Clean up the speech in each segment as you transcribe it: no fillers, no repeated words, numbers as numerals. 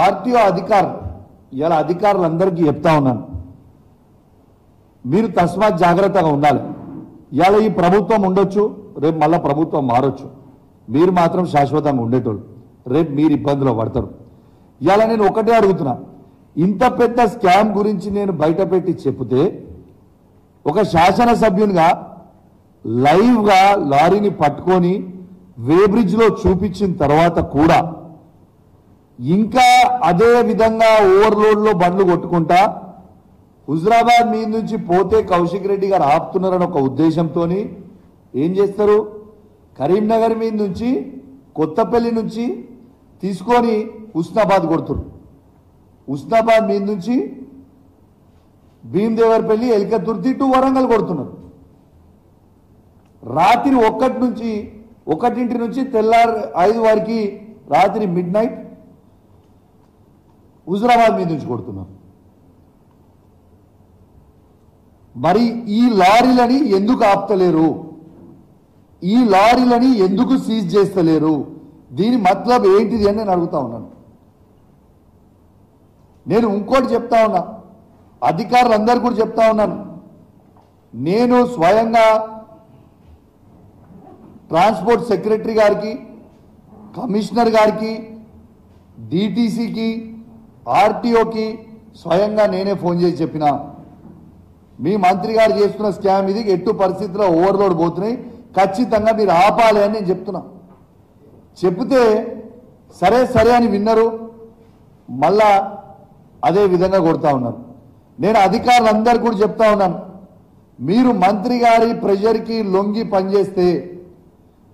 RTO అధికారులు ఇలా అధికారులందరికీ చెప్తా ఉన్నాను, మీరు తస్మాత్ జాగ్రత్తగా ఉండాలి. ఇవాళ ఈ ప్రభుత్వం ఉండొచ్చు, రేపు మళ్ళా ప్రభుత్వం మారొచ్చు, మీరు మాత్రం శాశ్వతంగా ఉండేటోళ్ళు. రేపు మీరు ఇబ్బందులు పడతారు. ఇవాళ నేను ఒకటే అడుగుతున్నా, ఇంత పెద్ద స్కామ్ గురించి నేను బయట పెట్టి చెప్తే ఒక శాసనసభ్యునిగా లైవ్గా లారీని పట్టుకొని వేబ్రిడ్జ్లో చూపించిన తర్వాత కూడా ఇంకా అదే విధంగా ఓవర్లోడ్లో బండ్లు కొట్టుకుంటా హుజరాబాద్ మీద నుంచి పోతే కౌశిక్ రెడ్డి గారు ఆపుతున్నారని ఒక ఉద్దేశంతో ఏం చేస్తారు, కరీంనగర్ మీద నుంచి కొత్తపల్లి నుంచి తీసుకొని హుస్నాబాద్ కొడుతున్నారు. హుస్నాబాద్ మీద నుంచి భీమదేవరపల్లి ఎల్కతుర్తి టు వరంగల్ కొడుతున్నారు. రాత్రి 1 నుంచి తెల్లారు 5 వరకు రాత్రి మిడ్ నైట్ హుజరాబాద్ మీద నుంచి కొడుతున్నారు. మరి ఈ లారీలని ఎందుకు ఆపుతలేరు, ఈ లారీలని ఎందుకు సీజ్ చేస్తలేరు, దీని మతలబ్ ఏంటిది అని నేను అడుగుతా ఉన్నాను. నేను ఇంకోటి చెప్తా ఉన్నా, అధికారులందరూ కూడా చెప్తా ఉన్నాను, నేను స్వయంగా ట్రాన్స్పోర్ట్ సెక్రటరీ గారికి, కమిషనర్ గారికి, డిటిసికి, ఆర్టీఓకి స్వయంగా నేనే ఫోన్ చేసి చెప్పిన, మీ మంత్రి గారు చేస్తున్న స్కామ్ ఇది, ఎట్టు పరిస్థితుల్లో ఓవర్లోడ్ పోతున్నాయి, ఖచ్చితంగా మీరు ఆపాలి అని నేను చెప్తున్నా. చెప్తే సరే సరే అని విన్నారు, మళ్ళా అదే విధంగా కొడతా ఉన్నారు. నేను అధికారులందరూ కూడా చెప్తా ఉన్నాను, మీరు మంత్రి గారి ప్రెషర్కి లొంగి పనిచేస్తే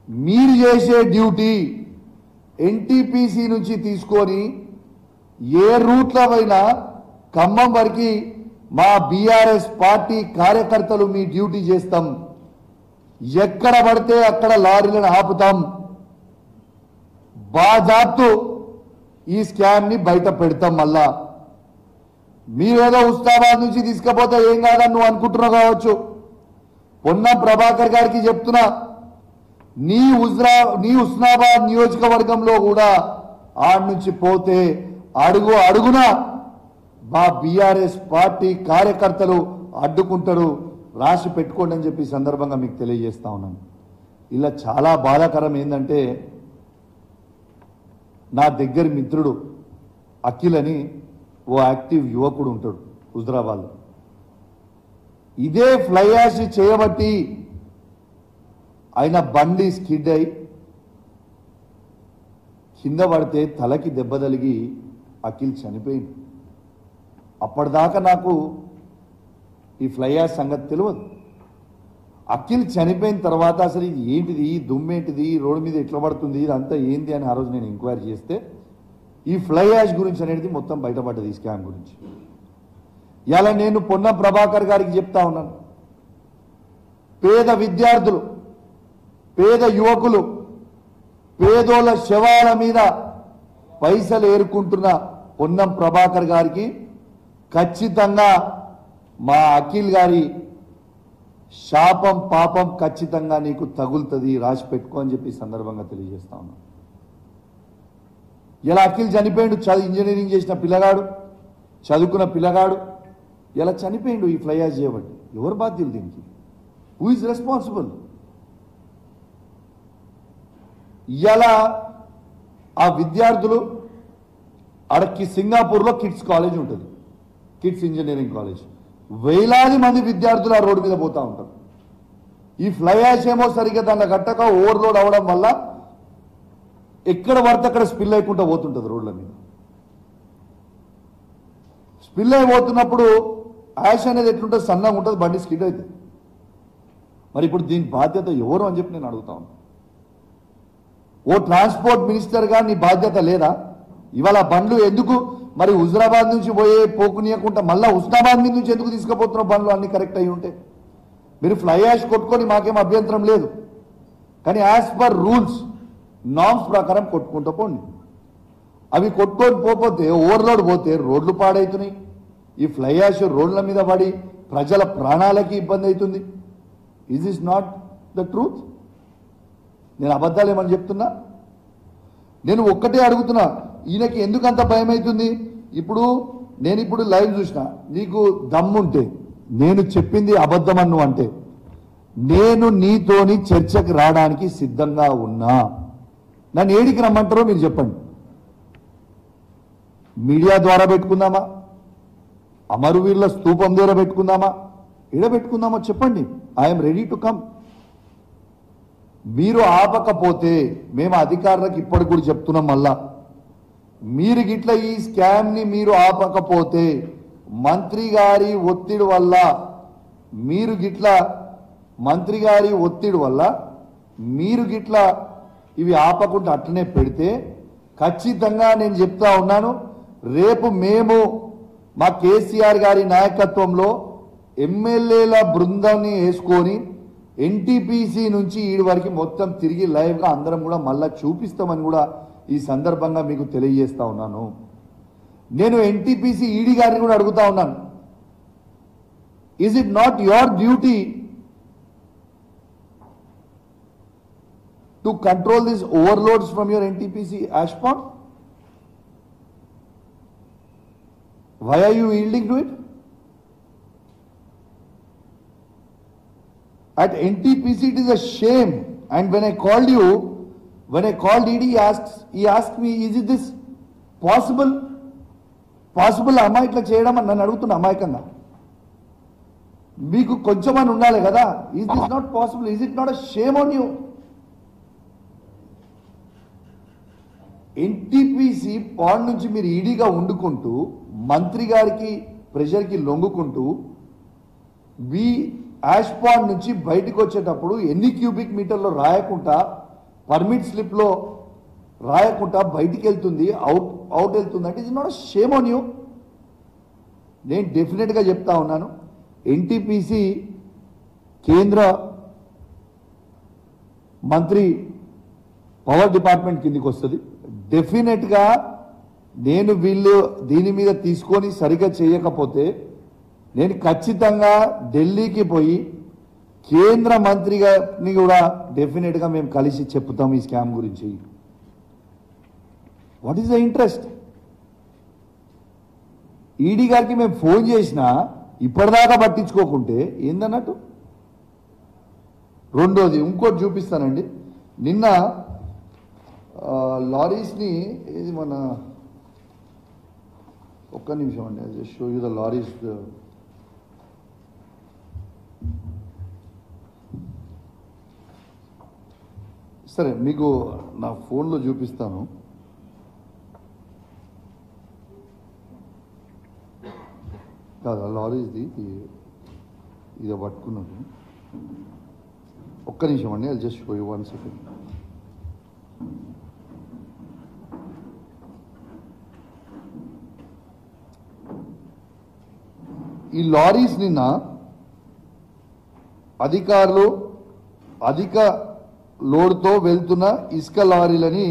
మీరు చేసే డ్యూటీ ఎన్టీపీసీ నుంచి తీసుకొని ఏ రూట్లో అయినా ఖమ్మం వరకు మా బీఆర్ఎస్ పార్టీ కార్యకర్తలు మీ డ్యూటీ చేస్తాం. ఎక్కడ పడితే అక్కడ లారీలను ఆపుతాం. బాజాప్తు ఈ స్కామ్ ని బయట పెడతాం. మళ్ళా మీరేదో ఉస్మానాబాద్ నుంచి తీసుకపోతే ఏం కాదని నువ్వు అనుకుంటున్నావు కావచ్చు. పొన్నం ప్రభాకర్ గారికి చెప్తున్నా, నీ ఉస్మానాబాద్ నియోజకవర్గంలో కూడా ఆడ నుంచి పోతే అడుగు అడుగున మా బీఆర్ఎస్ పార్టీ కార్యకర్తలు అడ్డుకుంటారు, రాసి పెట్టుకోండి అని చెప్పి సందర్భంగా మీకు తెలియజేస్తా ఉన్నాను. ఇలా చాలా బాధాకరం ఏంటంటే, నా దగ్గర మిత్రుడు అఖిల్ అని ఓ యాక్టివ్ యువకుడు ఉంటాడు హుజరాబాద్లో. ఇదే ఫ్లై యాష్ చేయబట్టి ఆయన బండి స్కిడ్ అయి కింద పడితే తలకి దెబ్బ తగిలి అఖిల్ చనిపోయింది. అప్పటిదాకా నాకు ఈ ఫ్లై యాష్ సంగతి తెలియదు. అఖిల్ చనిపోయిన తర్వాత అసలు ఇది ఏంటిది, దుమ్మేంటిది, రోడ్డు మీద ఎట్లా పడుతుంది, ఇదంతా ఏంది అని ఆ రోజు నేను ఎంక్వైరీ చేస్తే ఈ ఫ్లై యాష్ గురించి అనేది మొత్తం బయటపడ్డది, ఈ స్కామ్ గురించి. ఇలా నేను పొన్నం ప్రభాకర్ గారికి చెప్తా ఉన్నాను, పేద విద్యార్థులు, పేద యువకులు, పేదోళ్ళ శవాల మీద పైసలు ఏరుకుంటున్న పొన్నం ప్రభాకర్ గారికి ఖచ్చితంగా మా అఖిల్ గారి శాపం పాపం ఖచ్చితంగా నీకు తగులుతుంది, రాసి పెట్టుకో అని చెప్పి సందర్భంగా తెలియజేస్తా ఉన్నాను. ఇలా అఖిల్ చనిపోయిండు, ఇంజనీరింగ్ చేసిన పిల్లగాడు, చదువుకున్న పిల్లగాడు ఇలా చనిపోయిండు ఈ ఫ్లై యాష్ చేయబట్టి. ఎవరు బాధ్యులు దీనికి? Who is responsible? ఇలా ఆ విద్యార్థులు అడకి సింగపూర్లో కిడ్స్ కాలేజ్ ఉంటుంది, కిడ్స్ ఇంజనీరింగ్ కాలేజ్. వేలాది మంది విద్యార్థులు ఆ రోడ్డు మీద పోతూ ఉంటారు. ఈ ఫ్లై యాష్ ఏమో సరిగ్గా దాన్ని గట్టక ఓవర్లోడ్ అవడం వల్ల ఎక్కడ పడితే అక్కడ స్పిల్ అయిపోతూ పోతుంటుంది రోడ్ల మీద. స్పిల్ అయిపోతున్నప్పుడు యాష్ అనేది ఎట్లుంటుంది, సన్నగా ఉంటుంది, బండి స్కిడ్ అవుతుంది. మరి ఇప్పుడు దీని బాధ్యత ఎవరు అని చెప్పి నేను అడుగుతా ఉన్నాను. ఓ ట్రాన్స్పోర్ట్ మినిస్టర్గా నీ బాధ్యత లేదా? ఇవాళ బండ్లు ఎందుకు మరి హుజరాబాద్ నుంచి పోకునియకుండా మళ్ళీ హుస్నాబాద్ మీద నుంచి ఎందుకు తీసుకుపోతున్న బండ్లు అన్ని కరెక్ట్ అయ్యి ఉంటే? మీరు ఫ్లై యాష్ కొట్టుకొని మాకేం అభ్యంతరం లేదు, కానీ యాజ్ పర్ రూల్స్ నామ్స్ ప్రకారం కొట్టుకుంటూ పోండి. అవి కొట్టుకొని పోతే ఓవర్లోడ్ పోతే రోడ్లు పాడవుతున్నాయి. ఈ ఫ్లై యాష్ రోడ్ల మీద పడి ప్రజల ప్రాణాలకి ఇబ్బంది అవుతుంది. Is is not the truth? నేను అబద్ధాలు ఏమని చెప్తున్నా? నేను ఒక్కటే అడుగుతున్నా, ఈయనకి ఎందుకంత భయం అవుతుంది? నేను ఇప్పుడు లైవ్ చూసిన, నీకు దమ్ముంటే నేను చెప్పింది అబద్ధమన్ను అంటే నేను నీతోని చర్చకు రావడానికి సిద్ధంగా ఉన్నా. నన్ను ఏడికి రమ్మంటారో మీరు చెప్పండి. మీడియా ద్వారా పెట్టుకుందామా, అమరవీరుల స్తూపం ద్వారా పెట్టుకుందామా, ఎడ పెట్టుకుందామో చెప్పండి. I'm ready to come. మీరు ఆపకపోతే మేము అధికారులకు ఇప్పటికి కూడా చెప్తున్నాం, మళ్ళా మీరు గిట్ల ఈ స్కామ్ ని మీరు ఆపకపోతే మంత్రి గారి ఒత్తిడి వల్ల మీరు గిట్ల ఇవి ఆపకుండా అట్లనే పెడితే ఖచ్చితంగా నేను చెప్తా ఉన్నాను, రేపు మేము మా కేసీఆర్ గారి నాయకత్వంలో ఎమ్మెల్యేల బృందాన్ని వేసుకొని ఎన్టీపీసీ నుంచి ఈడి వరకు మొత్తం తిరిగి లైవ్గా అందరం కూడా మళ్ళా చూపిస్తామని కూడా ఈ సందర్భంగా మీకు తెలియజేస్తా ఉన్నాను. నేను ఎన్టీపీసీ ఈడీ గారిని కూడా అడుగుతా ఉన్నాను, is it not your duty to control this overloads from your NTPC ash pond? Why are you yielding to it? At NTPC it is a shame, and when I called ED, he asked me, is it this possible? అమ్మా ఇట్లా చేయడం అని నన్ను అడుగుతున్నా అమాయకంగా. మీకు కొంచెమని ఉండాలి కదా, is this not possible? Is it not a shame on you? NTPC pond నుంచి మీరు ఈడీగా వండుకుంటూ మంత్రి గారికి ప్రెషర్కి లొంగుకుంటూ యాష్ పాండ్ నుంచి బయటకు వచ్చేటప్పుడు ఎన్ని క్యూబిక్ మీటర్లో రాయకుండా, పర్మిట్ స్లిప్లో రాయకుండా బయటికి వెళ్తుంది, అవుట్ వెళ్తుంది అంటే it's not a shame on you? నేను డెఫినెట్గా చెప్తా ఉన్నాను, ఎన్టీపీసీ కేంద్ర మంత్రి పవర్ డిపార్ట్మెంట్ కిందికి వస్తుంది. డెఫినెట్గా నేను వీళ్ళు దీని మీద తీసుకొని సరిగా చేయకపోతే నేను ఖచ్చితంగా ఢిల్లీకి పోయి కేంద్ర మంత్రి గారిని కూడా డెఫినెట్గా మేము కలిసి చెప్తాం ఈ స్కామ్ గురించి. What is the interest? ED గారికి మేము ఫోన్ చేసినా ఇప్పటిదాకా పట్టించుకోకుంటే ఏందన్నట్టు? రెండోది ఇంకోటి చూపిస్తానండి. నిన్న లారీస్ని ఇది మన ఒక్క నిమిషం అండి, I show you the lorries. సరే మీకు నా ఫోన్లో చూపిస్తాను. కాదు లారీస్ది ఇది పట్టుకున్నాను. ఒక్క నిమిషం అండి, I just show you 1 second. ఈ లారీస్ నిన్న అధికారులు అధిక లోడ్తో వెళ్తున్న ఇసుక లారీలని